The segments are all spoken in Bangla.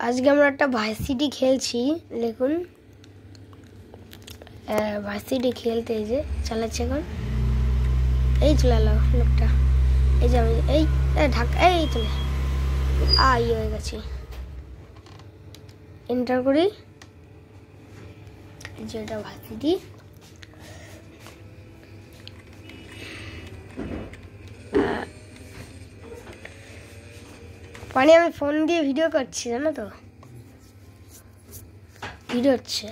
আজকে আমরা একটা ভার্সিটি খেলছি। দেখুন ভার্সিটি খেলতে এই যে চালাচ্ছে এখন। এই চলে এলো লোকটা। এই যে আমি এই ঢাকা এই চলে হয়ে গেছি। এন্টার করি। এই যে এটা ভার্সিটি। মানে আমি ফোন দিয়ে ভিডিও করছি, জানো তো, ভিডিও হচ্ছে।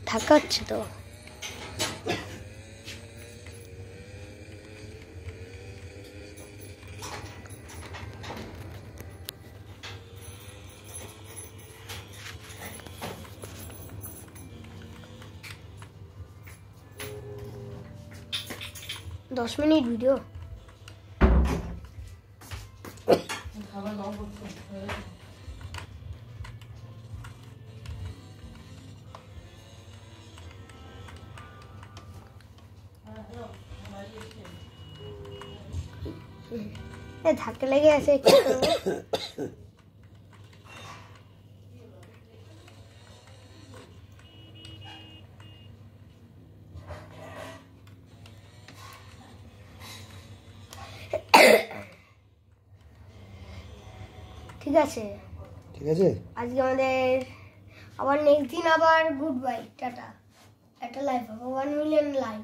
ধাক্কা হচ্ছে তো। 10 মিনিট ভিডিও। ধাক্কা লেগে আছে। ঠিক আছে, ঠিক আছে। আজকে আমাদের আবার নেক্সট দিন আবার গুড বাই, টাটা। একটা লাইভ হবে 1 মিলিয়ন লাইভ।